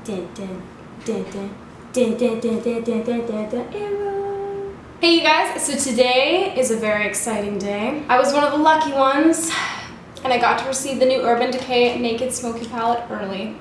Dun, dun, dun, dun, dun, dun, dun, dun, dun, dun, dun, dun, arrow. Hey you guys, so today is a very exciting day. I was one of the lucky ones, and I got to receive the new Urban Decay Naked Smoky palette early.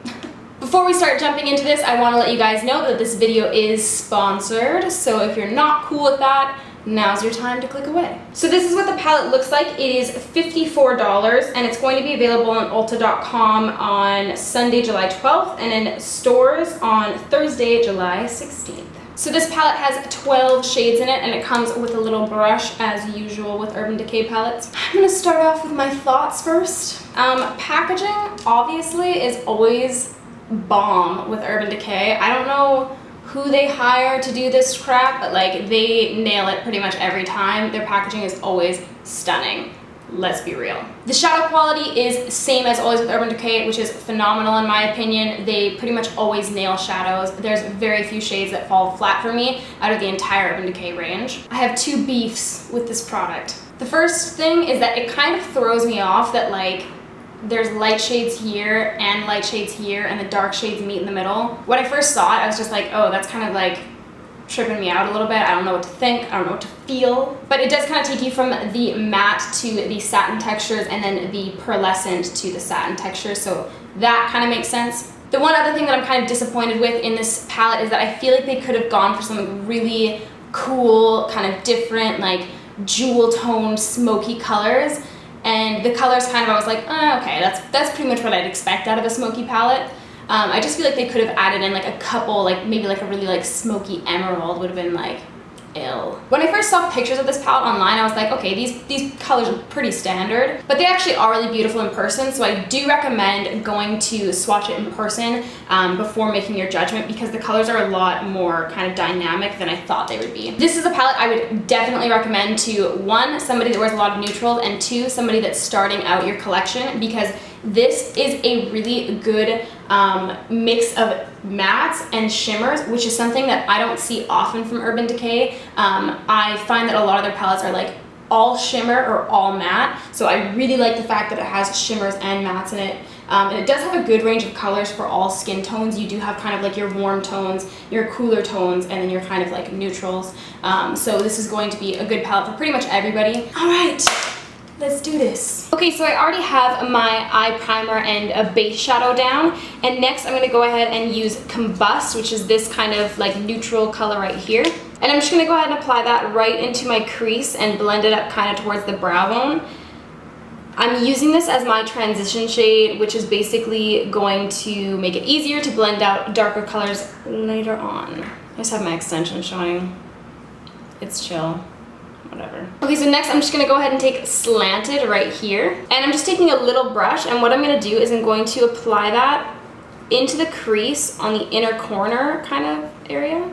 Before we start jumping into this, I want to let you guys know that this video is sponsored, so if you're not cool with that, now's your time to click away. So this is what the palette looks like. It is $54 and it's going to be available on Ulta.com on Sunday, July 12th and in stores on Thursday, July 16th. So this palette has 12 shades in it and it comes with a little brush as usual with Urban Decay palettes. I'm going to start off with my thoughts first. Packaging obviously is always bomb with Urban Decay. I don't know who they hire to do this crap, but like they nail it pretty much every time. Their packaging is always stunning. Let's be real. The shadow quality is same as always with Urban Decay, which is phenomenal in my opinion. They pretty much always nail shadows. There's very few shades that fall flat for me out of the entire Urban Decay range. I have two beefs with this product. The first thing is that it kind of throws me off that like there's light shades here and light shades here and the dark shades meet in the middle. When I first saw it, I was just like, oh, that's kind of like tripping me out a little bit. I don't know what to think, I don't know what to feel. But it does kind of take you from the matte to the satin textures and then the pearlescent to the satin textures, so that kind of makes sense. The one other thing that I'm kind of disappointed with in this palette is that I feel like they could have gone for something really cool, kind of different, like jewel toned smoky colors. And the colors kind of, I was like, oh, okay, that's pretty much what I'd expect out of a smoky palette. I just feel like they could have added in like a couple, like maybe like a really like smoky emerald would have been like ill. When I first saw pictures of this palette online, I was like, okay, these colors are pretty standard, but they actually are really beautiful in person, so I do recommend going to swatch it in person before making your judgment, because the colors are a lot more kind of dynamic than I thought they would be. This is a palette I would definitely recommend to one, somebody that wears a lot of neutrals, and two, somebody that's starting out your collection, because this is a really good mix of mattes and shimmers, which is something that I don't see often from Urban Decay. I find that a lot of their palettes are like all shimmer or all matte, so I really like the fact that it has shimmers and mattes in it. And it does have a good range of colors for all skin tones. You do have kind of like your warm tones, your cooler tones, and then your kind of like neutrals. So this is going to be a good palette for pretty much everybody. All right. Let's do this. Okay, so I already have my eye primer and a base shadow down, and next I'm gonna go ahead and use Combust, which is this kind of like neutral color right here. And I'm just gonna go ahead and apply that right into my crease and blend it up kind of towards the brow bone. I'm using this as my transition shade, which is basically going to make it easier to blend out darker colors later on. I just have my extension showing. It's chill. Whatever. Okay, so next I'm just gonna go ahead and take Slanted right here, and I'm just taking a little brush, and what I'm gonna do is I'm going to apply that into the crease on the inner corner kind of area.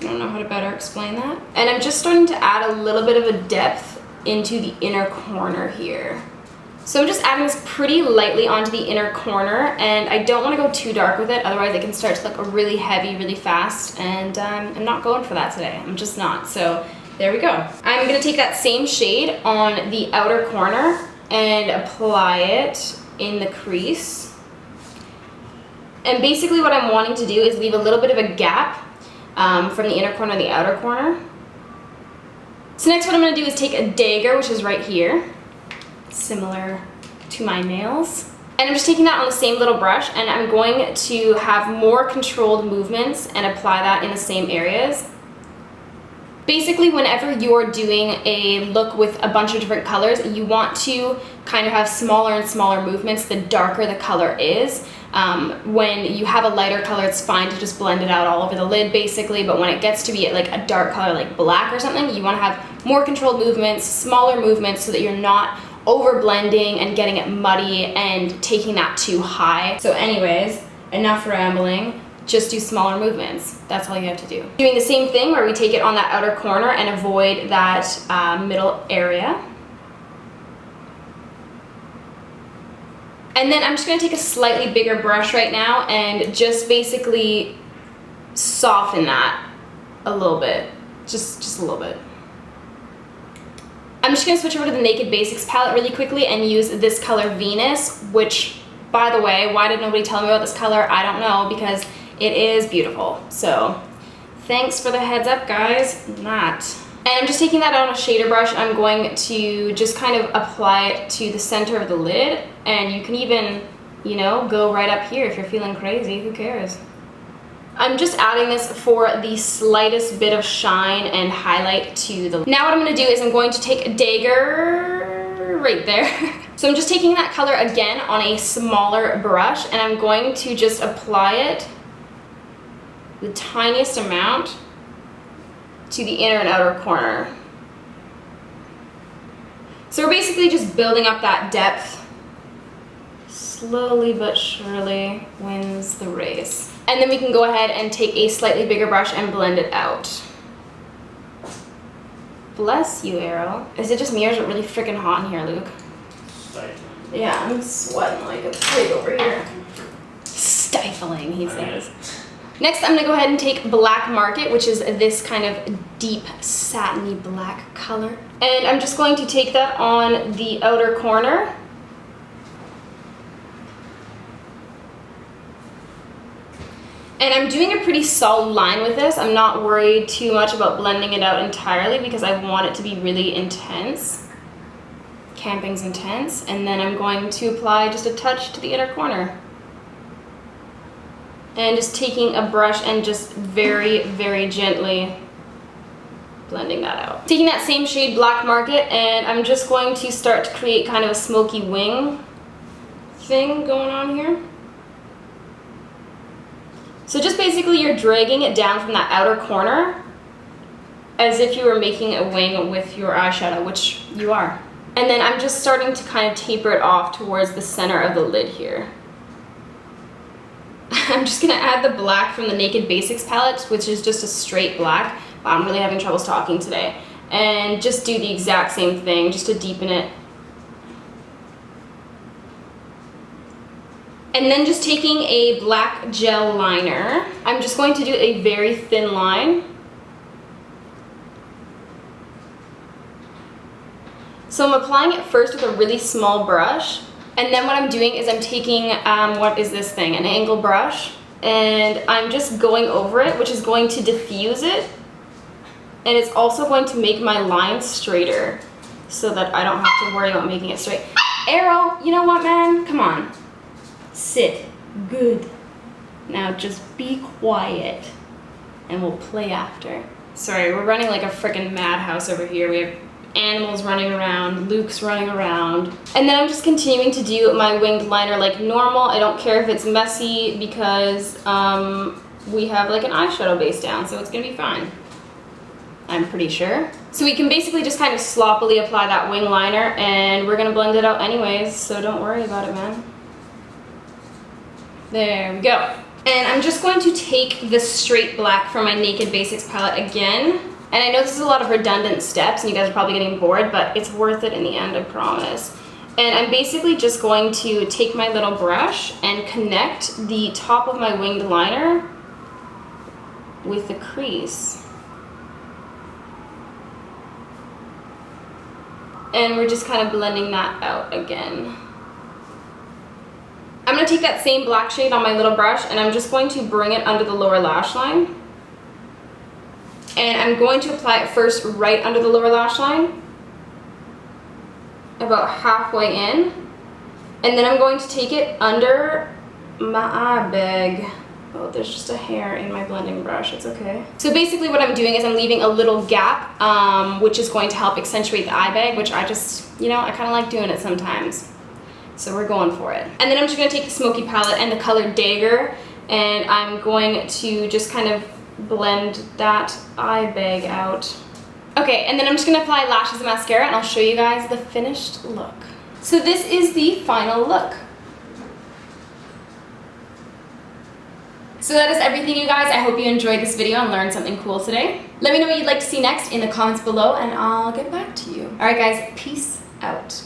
I don't know how to better explain that. And I'm just starting to add a little bit of a depth into the inner corner here. So I'm just adding this pretty lightly onto the inner corner, and I don't want to go too dark with it, otherwise it can start to look really heavy really fast, and I'm not going for that today. I'm just not. So there we go. I'm going to take that same shade on the outer corner and apply it in the crease. And basically what I'm wanting to do is leave a little bit of a gap from the inner corner to the outer corner. So next what I'm going to do is take a dagger, which is right here, similar to my nails. And I'm just taking that on the same little brush, and I'm going to have more controlled movements and apply that in the same areas. Basically, whenever you're doing a look with a bunch of different colors, you want to kind of have smaller and smaller movements the darker the color is. When you have a lighter color, it's fine to just blend it out all over the lid basically, but when it gets to be like a dark color like black or something, you want to have more controlled movements, smaller movements, so that you're not over blending and getting it muddy and taking that too high. So anyways, enough rambling. Just do smaller movements. That's all you have to do. Doing the same thing where we take it on that outer corner and avoid that middle area. And then I'm just going to take a slightly bigger brush right now and just basically soften that a little bit. Just a little bit. I'm just going to switch over to the Naked Basics palette really quickly and use this color Venus, which, by the way, why did nobody tell me about this color? I don't know, because it is beautiful. So thanks for the heads up, guys. Not. And I'm just taking that out on a shader brush. I'm going to just kind of apply it to the center of the lid. And you can even, you know, go right up here if you're feeling crazy. Who cares? I'm just adding this for the slightest bit of shine and highlight to the... Now what I'm going to do is I'm going to take a dagger right there. So I'm just taking that color again on a smaller brush, and I'm going to just apply it the tiniest amount to the inner and outer corner. So we're basically just building up that depth. Slowly but surely wins the race. And then we can go ahead and take a slightly bigger brush and blend it out. Bless you, Arrow. Is it just me or is it really freaking hot in here, Luke? Stifling. Yeah, I'm sweating like a pig over here. Stifling, he says. Next, I'm gonna go ahead and take Black Market, which is this kind of deep satiny black color. And I'm just going to take that on the outer corner. And I'm doing a pretty solid line with this. I'm not worried too much about blending it out entirely because I want it to be really intense. Camping's intense. And then I'm going to apply just a touch to the inner corner. And just taking a brush and just very, very gently blending that out. Taking that same shade Black Market, and I'm just going to start to create kind of a smoky wing thing going on here. So just basically you're dragging it down from that outer corner as if you were making a wing with your eyeshadow, which you are. And then I'm just starting to kind of taper it off towards the center of the lid here. I'm just gonna add the black from the Naked Basics palette, which is just a straight black. Wow, I'm really having trouble talking today. And just do the exact same thing, just to deepen it. And then just taking a black gel liner, I'm just going to do a very thin line. So I'm applying it first with a really small brush, and then what I'm doing is I'm taking, what is this thing, an angle brush, and I'm just going over it, which is going to diffuse it, and it's also going to make my line straighter so that I don't have to worry about making it straight. Arrow, you know what, man? Come on. Sit. Good. Now just be quiet and we'll play after. Sorry, we're running like a freaking madhouse over here. We have animals running around, Luke's running around. And then I'm just continuing to do my winged liner like normal. I don't care if it's messy because we have like an eyeshadow base down, so it's gonna be fine. I'm pretty sure. So we can basically just kind of sloppily apply that wing liner, and we're gonna blend it out anyways, so don't worry about it, man. There we go. And I'm just going to take the straight black from my Naked Basics palette again. And I know this is a lot of redundant steps and you guys are probably getting bored, but it's worth it in the end, I promise. And I'm basically just going to take my little brush and connect the top of my winged liner with the crease. And we're just kind of blending that out again. I'm going to take that same black shade on my little brush and I'm just going to bring it under the lower lash line. And I'm going to apply it first right under the lower lash line, about halfway in. And then I'm going to take it under my eye bag. Oh, there's just a hair in my blending brush, it's okay. So basically what I'm doing is I'm leaving a little gap, which is going to help accentuate the eye bag, which I just, you know, I kind of like doing it sometimes. So we're going for it. And then I'm just going to take the Smoky palette and the color Dagger, and I'm going to just kind of blend that eye bag out. Okay, and then I'm just going to apply lashes and mascara, and I'll show you guys the finished look. So this is the final look. So that is everything, you guys. I hope you enjoyed this video and learned something cool today. Let me know what you'd like to see next in the comments below, and I'll get back to you. Alright guys, peace out.